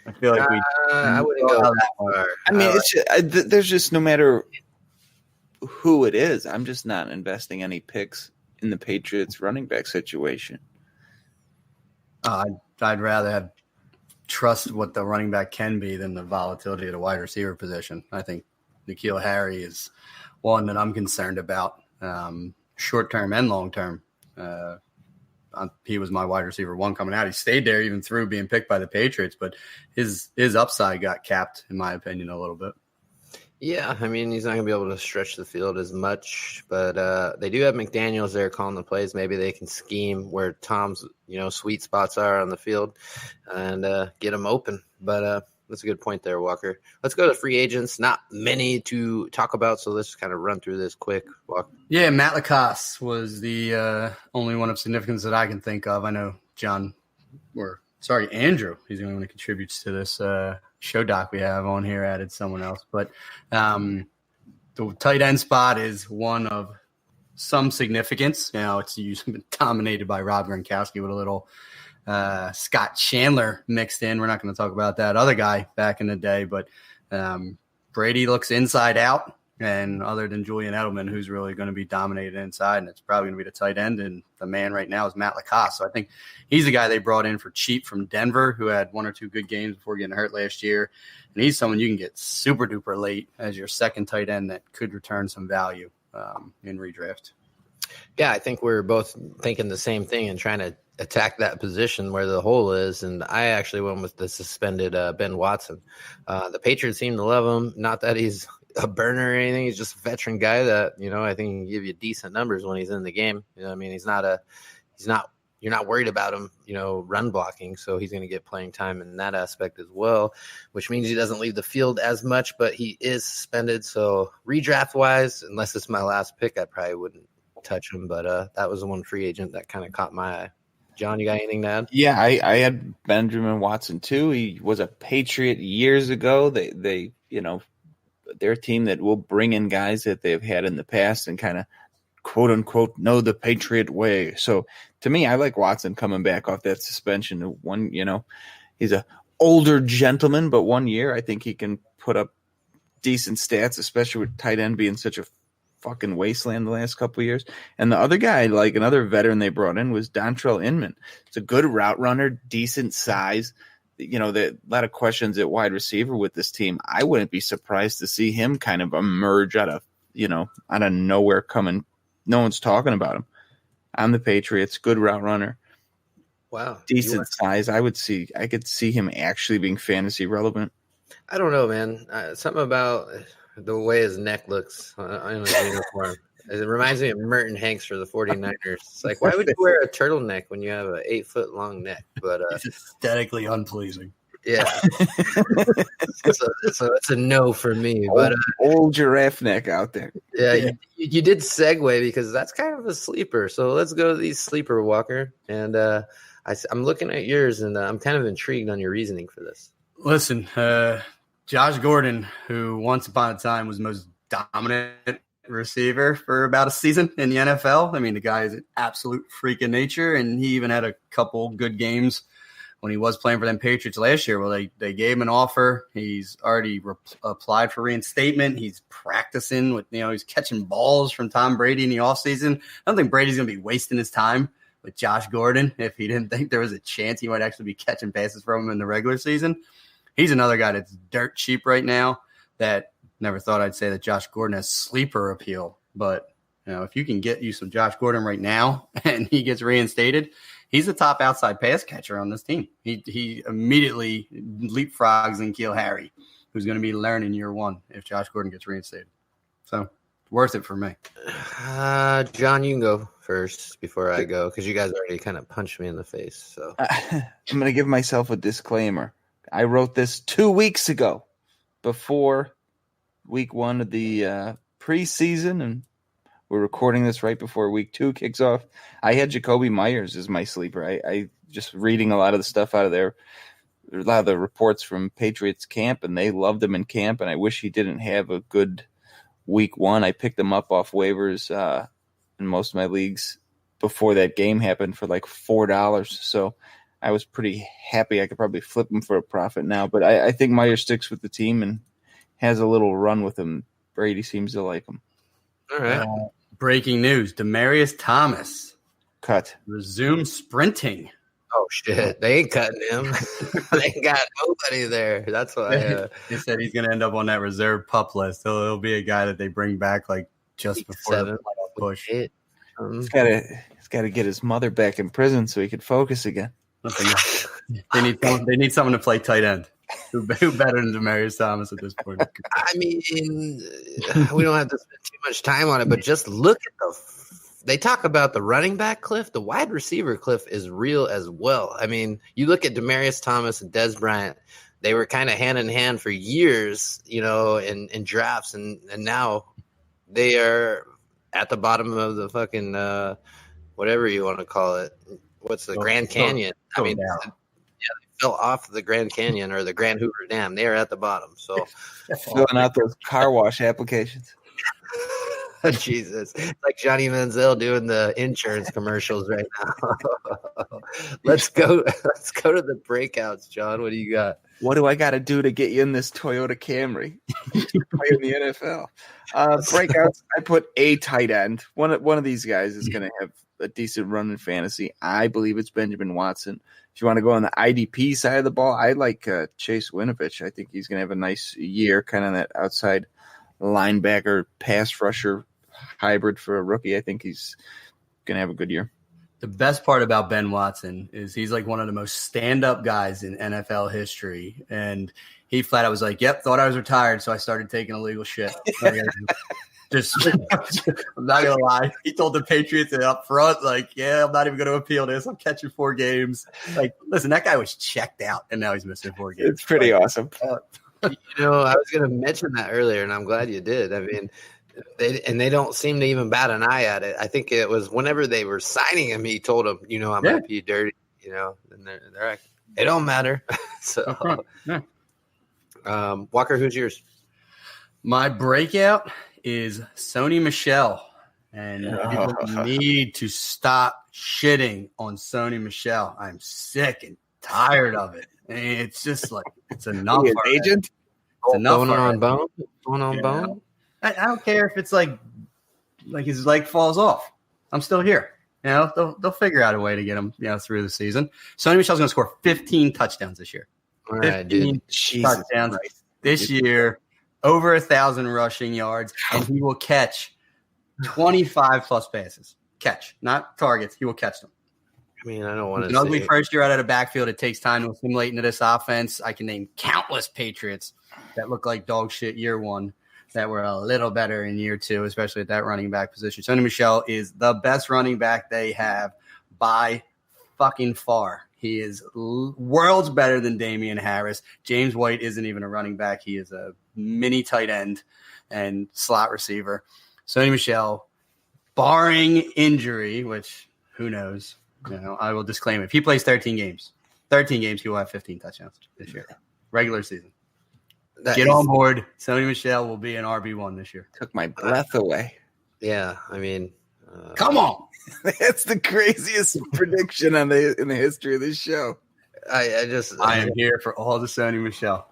B: I feel like
A: I wouldn't go that far.
C: There's just no matter who it is, I'm just not investing any picks in the Patriots running back situation.
B: I'd rather have trust what the running back can be than the volatility of the wide receiver position. I think N'Keal Harry is one that I'm concerned about, short term and long term. He was my wide receiver 1 coming out. He stayed there even through being picked by the Patriots, but his upside got capped, in my opinion, a little bit.
A: Yeah, he's not going to be able to stretch the field as much, but they do have McDaniels there calling the plays. Maybe they can scheme where Tom's, sweet spots are on the field and get them open. But that's a good point there, Walker. Let's go to free agents. Not many to talk about, so let's just kind of run through this quick, Walker.
B: Yeah, Matt Lacoste was the only one of significance that I can think of. I know Andrew, he's the only one who contributes to this show doc we have on here, added someone else. But the tight end spot is one of some significance. It's usually been dominated by Rob Gronkowski with a little Scott Chandler mixed in. We're not going to talk about that other guy back in the day, but Brady looks inside out. And other than Julian Edelman, who's really going to be dominated inside, and it's probably going to be the tight end, and the man right now is Matt Lacoste. So I think he's the guy they brought in for cheap from Denver, who had 1 or 2 good games before getting hurt last year. And he's someone you can get super duper late as your second tight end that could return some value in redraft.
A: Yeah, I think we're both thinking the same thing and trying to attack that position where the hole is. And I actually went with the suspended Ben Watson. The Patriots seem to love him. Not that he's a burner or anything. He's just a veteran guy that, I think can give you decent numbers when he's in the game. You're not worried about him, run blocking. So he's going to get playing time in that aspect as well, which means he doesn't leave the field as much, but he is suspended. So redraft wise, unless it's my last pick, I probably wouldn't touch him. But that was the one free agent that kind of caught my eye. John, you got anything to add?
C: Yeah, I had Benjamin Watson too. He was a Patriot years ago. They they're a team that will bring in guys that they've had in the past and kind of quote unquote know the Patriot way. So to me, I like Watson coming back off that suspension. He's a older gentleman, but 1 year I think he can put up decent stats, especially with tight end being such a fucking wasteland the last couple of years. And the other guy, another veteran they brought in, was Dontrell Inman. It's a good route runner, decent size. A lot of questions at wide receiver with this team. I wouldn't be surprised to see him kind of emerge out of nowhere coming. No one's talking about him. I'm the Patriots, good route runner.
A: Wow.
C: Decent size. I could see him actually being fantasy relevant.
A: I don't know, man. Something about the way his neck looks in his uniform. It reminds me of Merton Hanks for the 49ers. It's like, why would you wear a turtleneck when you have an 8-foot long neck? But
B: It's aesthetically unpleasing.
A: yeah, so it's a no for me. But
C: old giraffe neck out there.
A: yeah. You did segue because that's kind of a sleeper. So let's go to these sleeper, Walker. And I'm looking at yours, and I'm kind of intrigued on your reasoning for this.
B: Listen, Josh Gordon, who once upon a time was the most dominant receiver for about a season in the NFL. I mean, the guy is an absolute freak of nature, and he even had a couple good games when he was playing for them Patriots last year. Well, they gave him an offer. He's already applied for reinstatement. He's practicing with, he's catching balls from Tom Brady in the offseason. I don't think Brady's going to be wasting his time with Josh Gordon if he didn't think there was a chance he might actually be catching passes from him in the regular season. He's another guy that's dirt cheap right now that never thought I'd say that Josh Gordon has sleeper appeal. But, if you can get you some Josh Gordon right now and he gets reinstated, he's the top outside pass catcher on this team. He immediately leapfrogs N'Keal Harry, who's going to be learning year one if Josh Gordon gets reinstated. So, worth it for me.
A: John, you can go first before I go because you guys already kind of punched me in the face. So
C: I'm going to give myself a disclaimer. I wrote this 2 weeks ago before week 1 of the preseason, and we're recording this right before week 2 kicks off. I had Jacoby Myers as my sleeper. I just reading a lot of the stuff out of there, a lot of the reports from Patriots camp, and they loved him in camp, and I wish he didn't have a good week 1. I picked him up off waivers in most of my leagues before that game happened for like $4. So I was pretty happy. I could probably flip him for a profit now, but I think Myers sticks with the team and has a little run with him. Brady seems to like him.
A: all right.
B: Breaking news: Demaryius Thomas
C: Cut.
B: resume sprinting.
A: Oh shit! They ain't cutting him. They ain't got nobody there. That's why
B: He said he's going to end up on that reserve pup list. He'll be a guy that they bring back like just before the playoff push.
C: He's got to get his mother back in prison so he can focus again.
B: They need someone to play tight end. Who better than Demaryius Thomas at this point?
A: I mean, we don't have to spend too much time on it, but just look at they talk about the running back cliff. The wide receiver cliff is real as well. I mean, you look at Demaryius Thomas and Dez Bryant, they were kind of hand in hand for years, in drafts, and now they are at the bottom of the fucking whatever you want to call it. What's the Grand Canyon? I mean, they fell off the Grand Canyon or the Grand Hoover Dam. They are at the bottom. So
C: filling out those car wash applications.
A: Jesus, it's like Johnny Manziel doing the insurance commercials right now. Let's go to the breakouts, John. What do you got?
C: What do I got to do to get you in this Toyota Camry to play in the NFL? Breakouts. I put a tight end. One of these guys is going to have a decent run in fantasy. I believe it's Benjamin Watson. If you want to go on the IDP side of the ball, I like Chase Winovich. I think he's going to have a nice year, kind of that outside linebacker, pass rusher hybrid for a rookie. I think he's going to have a good year.
B: The best part about Ben Watson is he's like one of the most stand-up guys in NFL history. And he flat out was like, yep, thought I was retired, so I started taking illegal shit. I'm not going to lie. He told the Patriots up front, like, yeah, I'm not even going to appeal this. I'm catching 4 games. Like, listen, that guy was checked out, and now he's missing 4 games.
C: It's pretty awesome.
A: I was going to mention that earlier, and I'm glad you did. I mean, they don't seem to even bat an eye at it. I think it was whenever they were signing him, he told them, I'm going to be dirty, and they're like, it don't matter. So, Walker, who's yours?
B: My breakout is Sony Michel, and people need to stop shitting on Sony Michel. I'm sick and tired of it. And it's just like it's enough.
C: Agent,
B: it's enough.
A: Going on bone.
B: I don't care if it's like his leg falls off. I'm still here. They'll figure out a way to get him through the season. Sony Michel's going to score 15 touchdowns this year.
A: All right, dude.
B: Touchdowns this year. Over 1,000 rushing yards, and he will catch 25 plus passes. Catch, not targets. He will catch them.
A: I mean, I don't want
B: It's
A: to
B: an ugly
A: say
B: first year out of the backfield. It takes time to assimilate into this offense. I can name countless Patriots that look like dog shit year one that were a little better in year two, especially at that running back position. Sonny Michel is the best running back they have by fucking far. He is worlds better than Damian Harris. James White isn't even a running back. He is a mini tight end and slot receiver. Sonny Michel, barring injury, which who knows, I will disclaim it. If he plays 13 games, he will have 15 touchdowns this year. Regular season. Get on board. Sonny Michel will be an RB1 this year.
C: Took my breath away.
A: Yeah, I mean,
B: come on.
C: That's the craziest prediction in the history of this show.
A: I
B: am here for all the Sonny Michel.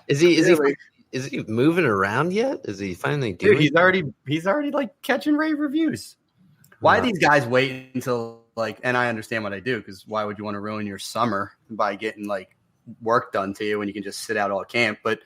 A: Is he moving around yet? Is he finally doing?
B: Dude, he's already like catching rave reviews. Why these guys wait until and I understand what I do, because why would you want to ruin your summer by getting work done to you when you can just sit out all camp? But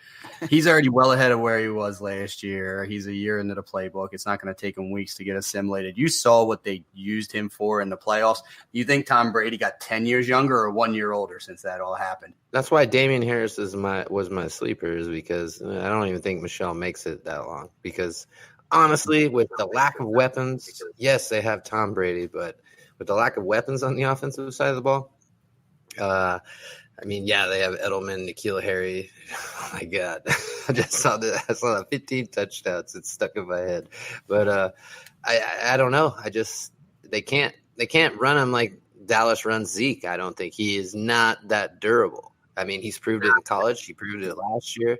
B: he's already well ahead of where he was last year. He's a year into the playbook. It's not going to take him weeks to get assimilated. You saw what they used him for in the playoffs. You think Tom Brady got 10 years younger or 1 year older since that all happened?
A: That's why Damian Harris was my sleeper, is because I don't even think Michelle makes it that long. Because honestly, with the lack of weapons, yes, they have Tom Brady, but with the lack of weapons on the offensive side of the ball, I mean, yeah, they have Edelman, N'Keal Harry. Oh my God, I saw that 15 touchdowns. It's stuck in my head, but I don't know. They can't run him like Dallas runs Zeke. I don't think he is not that durable. I mean, he's proved it in college. He proved it last year.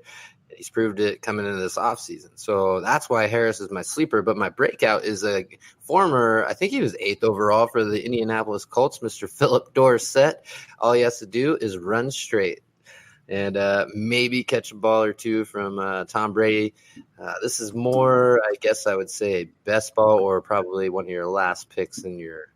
A: He's proved it coming into this offseason. So that's why Harris is my sleeper. But my breakout is a former, I think he was 8th overall for the Indianapolis Colts, Mr. Philip Dorsett. All he has to do is run straight and maybe catch a ball or two from Tom Brady. This is more, I guess I would say, best ball or probably one of your last picks in your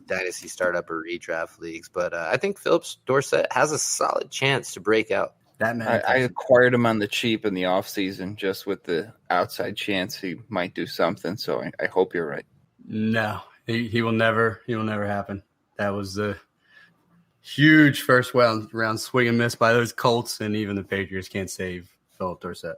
A: dynasty startup or redraft leagues. But I think Philip Dorsett has a solid chance to break out.
C: I acquired him on the cheap in the offseason just with the outside chance he might do something. So I hope you're right.
B: No, he will never happen. That was a huge first round swing and miss by those Colts, and even the Patriots can't save Philip Dorsett.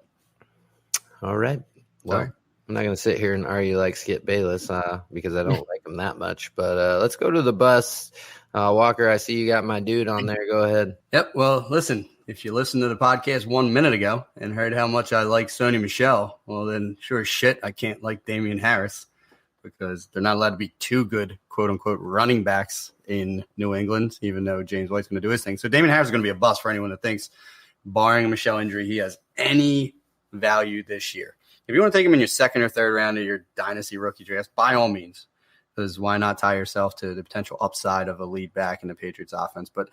A: All right. Well, I'm not going to sit here and argue like Skip Bayless because I don't like him that much. But let's go to the bus. Walker, I see you got my dude on there. Go ahead.
B: Yep. Well, listen. If you listened to the podcast 1 minute ago and heard how much I like Sonny Michel, well, then sure as shit, I can't like Damian Harris because they're not allowed to be too good, quote unquote, running backs in New England, even though James White's going to do his thing. So Damian Harris is going to be a bust for anyone that thinks, barring a Michel injury, he has any value this year. If you want to take him in your second or third round of your dynasty rookie draft, by all means, because why not tie yourself to the potential upside of a lead back in the Patriots offense? But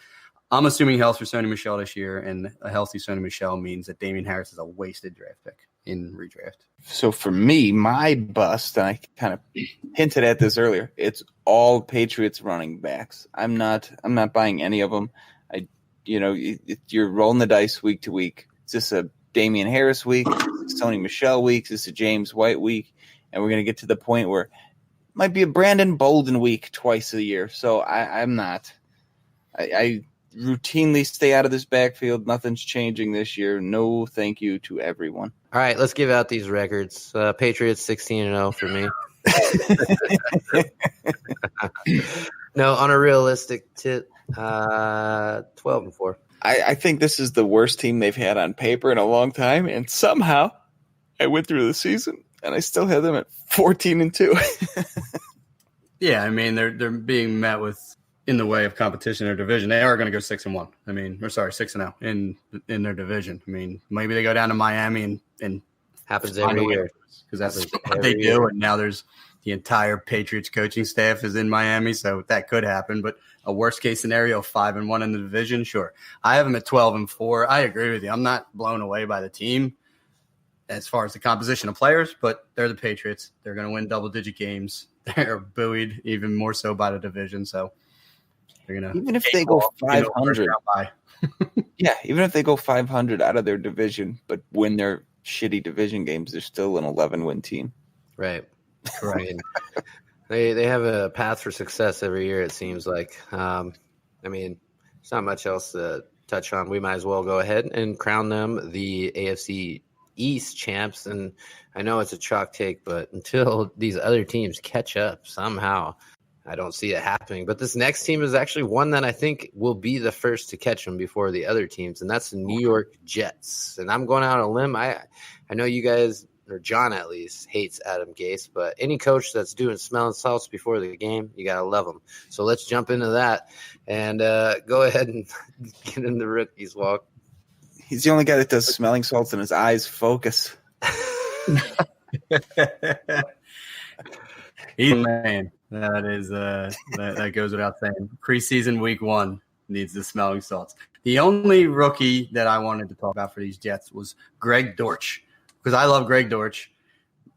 B: I'm assuming health for Sonny Michel this year, and a healthy Sonny Michel means that Damian Harris is a wasted draft pick in redraft.
C: So for me, my bust, and I kind of hinted at this earlier, it's all Patriots running backs. I'm not buying any of them. You're rolling the dice week to week. Is this a Damian Harris week? Is this Sonny Michel week? Is this a James White week? And we're going to get to the point where it might be a Brandon Bolden week twice a year. So I'm not. I routinely stay out of this backfield. Nothing's changing this year. No thank you to everyone.
A: All right, let's give out these records. Patriots 16-0 for me. No, on a realistic tip, 12-4.
C: I think this is the worst team they've had on paper in a long time, and somehow I went through the season and I still have them at 14-2.
B: Yeah, I mean they're being met with in the way of competition in their division. They are going to go 6-1. 6-0 in their division. I mean, maybe they go down to Miami and
A: happens every year
B: because that's what they do. And now there's the entire Patriots coaching staff is in Miami, so that could happen. But a worst case scenario, 5-1 in the division, sure. I have them at 12-4. I agree with you. I'm not blown away by the team as far as the composition of players, but they're the Patriots. They're going to win double-digit games. They're buoyed even more so by the division, so.
C: Even if they go 500, yeah, even if they go 500 out of their division, but win their shitty division games, they're still an 11-win team.
A: Right. They have a path for success every year, it seems like. I mean, there's not much else to touch on. We might as well go ahead and crown them the AFC East champs. And I know it's a chalk take, but until these other teams catch up somehow, I don't see it happening. But this next team is actually one that I think will be the first to catch them before the other teams, and that's the New York Jets. And I'm going out on a limb. I know you guys, or John at least, hates Adam Gase, but any coach that's doing smelling salts before the game, you got to love them. So let's jump into that and go ahead and get in the rookies walk.
C: He's the only guy that does smelling salts and his eyes focus.
B: He's a man. That is that goes without saying. Preseason week 1 needs the smelling salts. The only rookie that I wanted to talk about for these Jets was Greg Dortch, because I love Greg Dortch.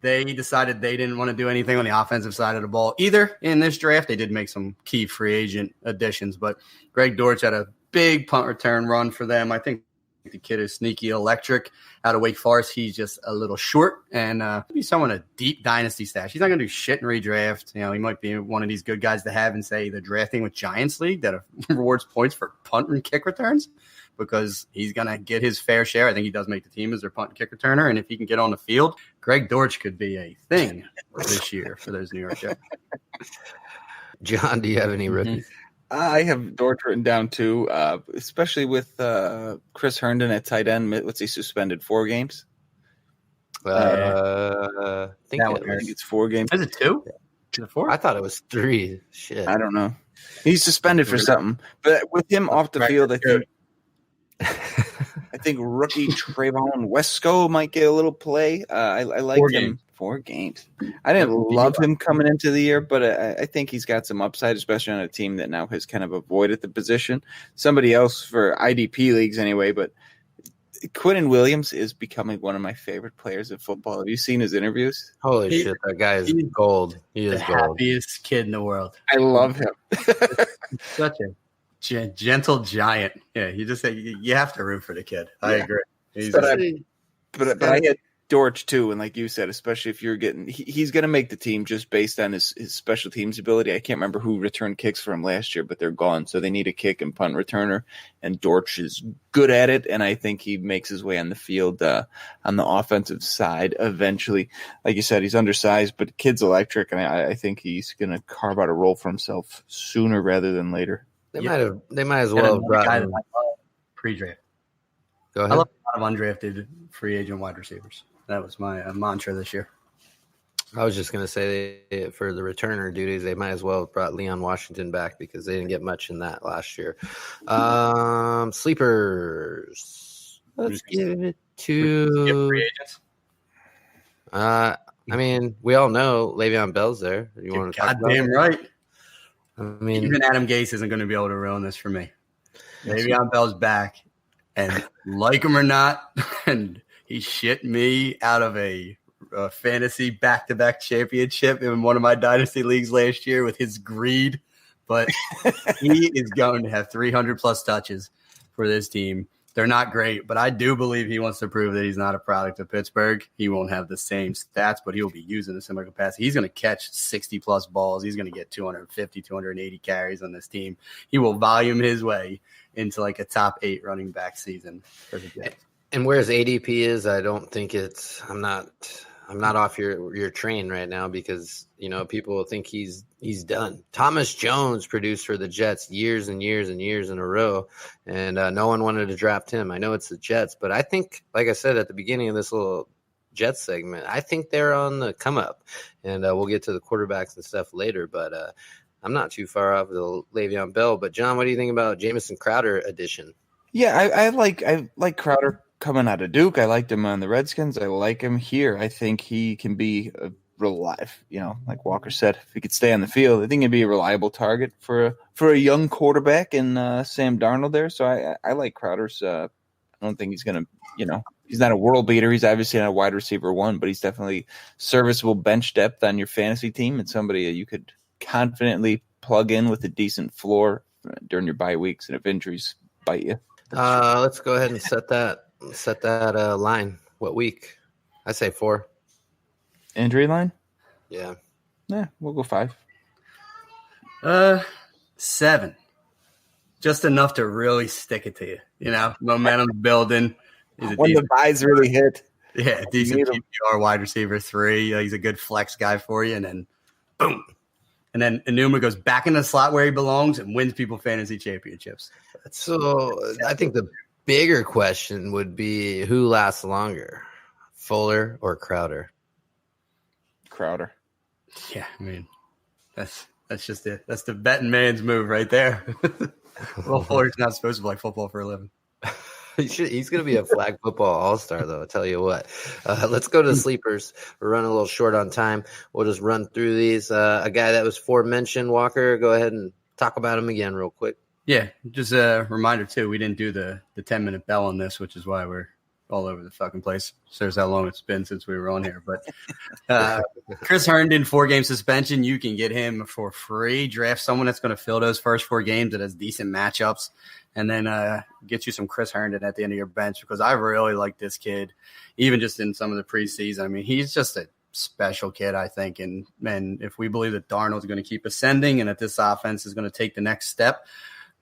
B: They decided they didn't want to do anything on the offensive side of the ball either in this draft. They did make some key free agent additions, but Greg Dortch had a big punt return run for them. I think the kid is sneaky electric out of Wake Forest. He's just a little short and be someone a deep dynasty stash. He's not going to do shit in redraft. You know, he might be one of these good guys to have in, say, the Drafting with Giants League that rewards points for punt and kick returns, because he's going to get his fair share. I think he does make the team as their punt and kick returner. And if he can get on the field, Greg Dortch could be a thing this year for those New York Jets.
A: John, do you have any rookies?
C: I have Dortch written down too, especially with Chris Herndon at tight end. What's he suspended? 4 games?
A: I think
C: it's 4 games.
B: Is it 2? Is it 4?
A: I thought it was 3. Shit.
C: I don't know. He's suspended for something. But with him off the field, I think rookie Trayvon Wesco might get a little play. I like him. 4 games. I didn't love him coming into the year, but I think he's got some upside, especially on a team that now has kind of avoided the position. Somebody else for IDP leagues anyway, but Quinnen Williams is becoming one of my favorite players of football. Have you seen his interviews?
A: Holy shit, that guy is gold. He is
B: the
A: gold.
B: happiest kid in the world.
C: I love him.
B: Such a gentle giant. Yeah, you have to root for the kid. I agree.
C: But I had Dortch too, and like you said, especially if you're he's going to make the team just based on his special teams ability. I can't remember who returned kicks for him last year, but they're gone, so they need a kick and punt returner, and Dortch is good at it, and I think he makes his way on the field on the offensive side eventually. Like you said, he's undersized, but kid's electric, and I think he's going to carve out a role for himself sooner rather than later.
A: They might as well have brought him
B: pre-draft.
A: Go ahead.
B: I love a lot of undrafted free agent wide receivers. That was my mantra this year.
A: I was just going to say for the returner duties, they might as well have brought Leon Washington back because they didn't get much in that last year. Sleepers. Let's give it to
B: free agents.
A: I mean, we all know Le'Veon Bell's there. You want to talk about
B: goddamn right.
A: I mean,
B: even Adam Gase isn't going to be able to ruin this for me. Le'Veon Bell's back, and like him or not, and he shit me out of a fantasy back-to-back championship in one of my dynasty leagues last year with his greed. But he is going to have 300-plus touches for this team. They're not great, but I do believe he wants to prove that he's not a product of Pittsburgh. He won't have the same stats, but he'll be using a similar capacity. He's going to catch 60-plus balls. He's going to get 250, 280 carries on this team. He will volume his way into like a top 8 running back season for the Jets.
A: And whereas ADP is, I don't think it's. I'm not off your train right now because people think he's done. Thomas Jones produced for the Jets years and years and years in a row, and no one wanted to draft him. I know it's the Jets, but I think, like I said at the beginning of this little Jets segment, I think they're on the come up, and we'll get to the quarterbacks and stuff later. But I'm not too far off the Le'Veon Bell. But John, what do you think about Jamison Crowder addition?
C: Yeah, I like Crowder coming out of Duke. I liked him on the Redskins. I like him here. I think he can be a like Walker said, if he could stay on the field, I think he'd be a reliable target for a young quarterback in Sam Darnold there. So I like Crowder's. I don't think he's going to, he's not a world beater. He's obviously not a wide receiver 1, but he's definitely serviceable bench depth on your fantasy team and somebody that you could confidently plug in with a decent floor during your bye weeks and if injuries bite you.
A: Let's go ahead and set that line. What week? I say 4.
C: Injury line?
A: Yeah.
C: Yeah, we'll go 5.
B: 7. Just enough to really stick it to you. You know, momentum's building.
C: When the buys really hit.
B: Yeah, decent PPR wide receiver 3. He's a good flex guy for you. And then, boom. And then Enuma goes back in the slot where he belongs and wins people fantasy championships.
A: So I think the bigger question would be who lasts longer, Fuller or Crowder?
C: Crowder.
B: Yeah, I mean, that's just it. That's the betting man's move right there. Well, Fuller's not supposed to play football for a living.
A: He's going to be a flag football all-star, though. I'll tell you what. Let's go to sleepers. We're running a little short on time. We'll just run through these. A guy that was forementioned, Walker, go ahead and talk about him again real quick.
B: Yeah, just a reminder, too. We didn't do the 10-minute bell on this, which is why we're all over the fucking place. Shows how long it's been since we were on here. But Chris Herndon, 4-game suspension. You can get him for free. Draft someone that's going to fill those first 4 games that has decent matchups. And then get you some Chris Herndon at the end of your bench because I really like this kid, even just in some of the preseason. I mean, he's just a special kid, I think. And if we believe that Darnold's going to keep ascending and that this offense is going to take the next step,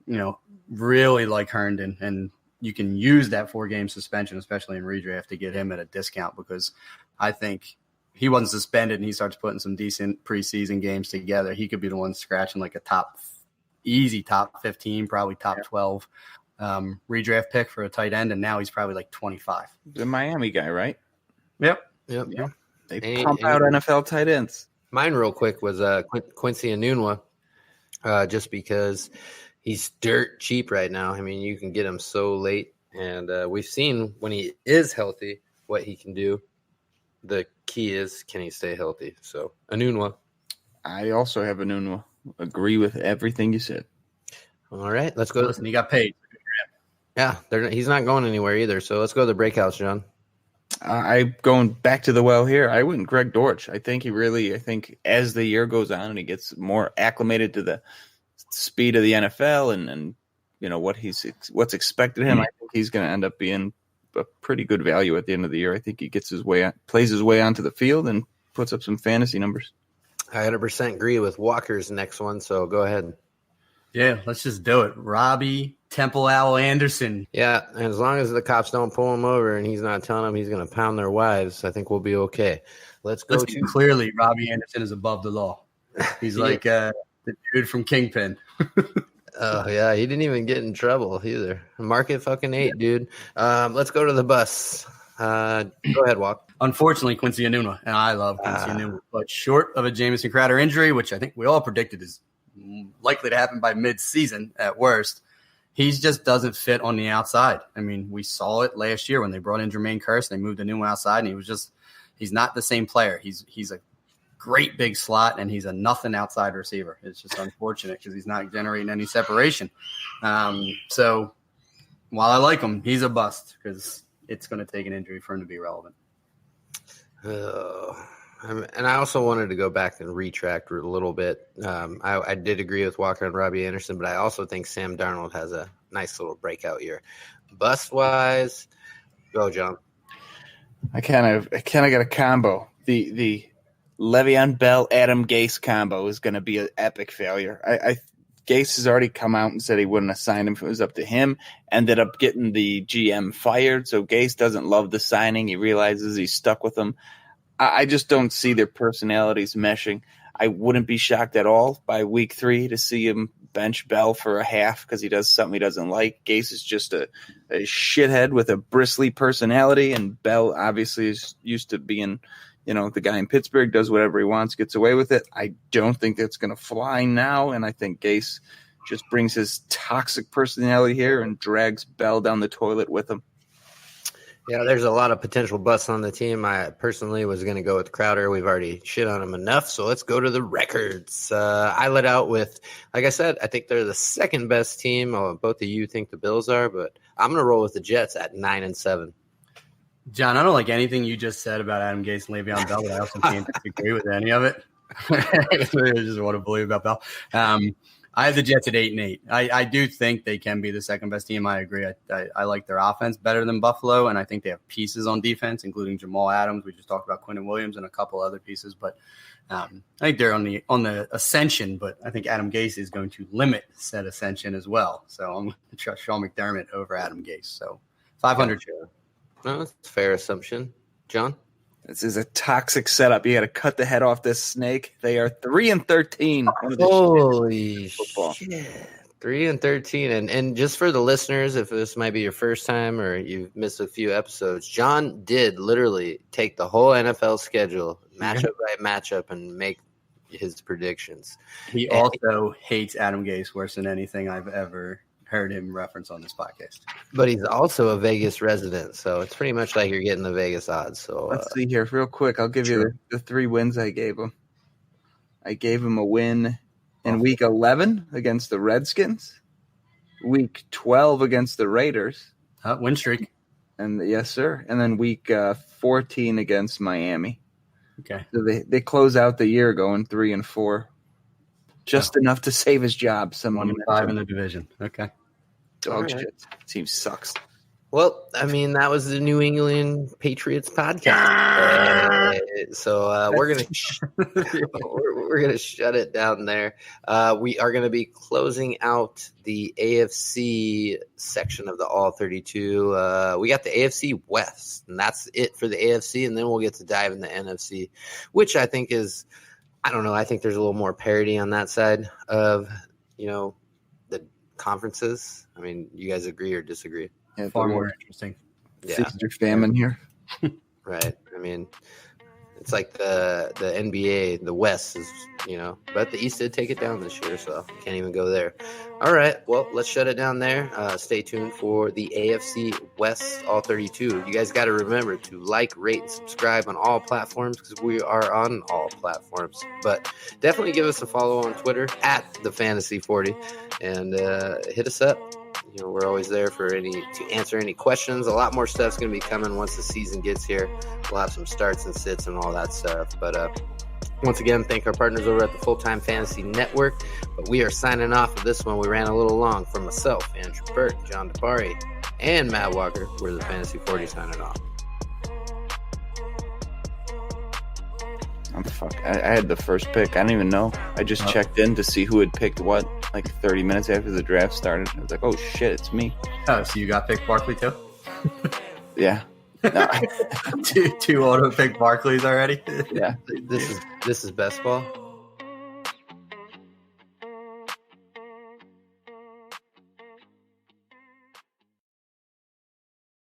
B: you know, really like Herndon. And you can use that 4-game suspension, especially in redraft, to get him at a discount because I think he wasn't suspended and he starts putting some decent preseason games together. He could be the one scratching like a easy top 15, probably top 12 redraft pick for a tight end, and now he's probably like 25.
C: The Miami guy, right?
B: Yep.
C: They pump out NFL tight ends.
A: Mine real quick was Quincy Enunwa, just because he's dirt cheap right now. I mean, you can get him so late, and we've seen when he is healthy what he can do. The key is, can he stay healthy? So Enunwa.
C: I also have Enunwa. Agree with everything you said.
A: All right, let's go.
B: Listen, he got paid.
A: Yeah, he's not going anywhere either. So let's go to the breakouts, John.
C: I'm going back to the well here. I went Greg Dortch. I think as the year goes on and he gets more acclimated to the speed of the NFL and you know what's expected of him, I think he's going to end up being a pretty good value at the end of the year. I think he gets plays his way onto the field and puts up some fantasy numbers.
A: I 100% agree with Walker's next one, so go ahead.
B: Yeah, let's just do it. Robbie Temple Owl Anderson.
A: Yeah, and as long as the cops don't pull him over and he's not telling them he's going to pound their wives, I think we'll be okay. Let's
B: be clearly, Robbie Anderson is above the law. He's like the dude from Kingpin.
A: Oh, yeah, he didn't even get in trouble either. Market fucking 8, dude. Let's go to the bus. Go ahead, Walk.
B: Unfortunately, Quincy Enunwa, and I love Quincy Enunwa, but short of a Jamison Crowder injury, which I think we all predicted is likely to happen by mid-season at worst, he just doesn't fit on the outside. I mean, we saw it last year when they brought in Jermaine Kearse, they moved Enunwa outside, and he's not the same player. He's a great big slot, and he's a nothing outside receiver. It's just unfortunate because he's not generating any separation. So while I like him, he's a bust because it's going to take an injury for him to be relevant.
A: And I also wanted to go back and retract a little bit. I did agree with Walker and Robbie Anderson, but I also think Sam Darnold has a nice little breakout year. Bust-wise, go, John.
C: I kind of got a combo. The Le'Veon Bell, Adam Gase combo is going to be an epic failure. Gase has already come out and said he wouldn't assign him if it was up to him. Ended up getting the GM fired, so Gase doesn't love the signing. He realizes he's stuck with him. I just don't see their personalities meshing. I wouldn't be shocked at all by week 3 to see him bench Bell for a half because he does something he doesn't like. Gase is just a shithead with a bristly personality, and Bell obviously is used to being – the guy in Pittsburgh does whatever he wants, gets away with it. I don't think that's going to fly now, and I think Gase just brings his toxic personality here and drags Bell down the toilet with him.
A: Yeah, there's a lot of potential busts on the team. I personally was going to go with Crowder. We've already shit on him enough, so let's go to the records. I let out with, like I said, I think they're the second best team. Both of you think the Bills are, but I'm going to roll with the Jets at 9-7.
B: John, I don't like anything you just said about Adam Gase and Le'Veon Bell, but I also can't disagree with any of it. I just want to believe about Bell. I have the Jets at 8-8. I do think they can be the second best team. I agree. I like their offense better than Buffalo, and I think they have pieces on defense, including Jamal Adams. We just talked about Quentin Williams and a couple other pieces, but I think they're on the ascension. But I think Adam Gase is going to limit said ascension as well. So I'm going to trust Sean McDermott over Adam Gase. So 500.
A: No, that's a fair assumption, John.
C: This is a toxic setup. You got to cut the head off this snake. They are 3-13.
A: Holy shit! 3-13, and just for the listeners, if this might be your first time or you've missed a few episodes, John did literally take the whole NFL schedule, matchup by matchup, and make his predictions.
B: He also hates Adam Gase worse than anything I've ever heard him reference on this podcast.
A: But he's also a Vegas resident, so it's pretty much like you're getting the Vegas odds. So
C: let's see here real quick. I'll give you the 3 wins I gave him. I gave him a win in week 11 against the Redskins, week 12 against the Raiders.
B: Win streak.
C: And yes, sir. And then week 14 against Miami.
B: Okay.
C: So they close out the year going 3-4. Just enough to save his job.
B: 1-5 in the division. Okay.
C: Dog shit. Team sucks.
A: Well, I mean, that was the New England Patriots podcast. So we're gonna shut it down there. We are gonna be closing out the AFC section of the All 32. We got the AFC West, and that's it for the AFC. And then we'll get to dive in the NFC, which I think is, I don't know. I think there's a little more parity on that side of the conferences. I mean, you guys agree or disagree?
C: Yeah,
B: far more interesting.
A: Yeah,
C: feast or famine here.
A: Right. I mean, it's like the NBA, the West is, but the East did take it down this year, so can't even go there. All right. Well, let's shut it down there. Stay tuned for the AFC West All 32. You guys got to remember to like, rate, and subscribe on all platforms because we are on all platforms. But definitely give us a follow on Twitter at the Fantasy 40 and hit us up. We're always there to answer any questions. A lot more stuff's going to be coming once the season gets here. We'll have some starts and sits and all that stuff. But once again, thank our partners over at the Full-Time Fantasy Network. But we are signing off of this one. We ran a little long. For myself, Andrew Burt, John DePari, and Matt Walker, we're the Fantasy 40 signing off.
C: I had the first pick. I don't even know. I just checked in to see who had picked what, like 30 minutes after the draft started. I was like, oh shit, it's me.
B: Oh, so you got picked Barkley too?
C: Yeah. No.
B: two auto pick Barkleys already?
C: Yeah.
A: This is best ball.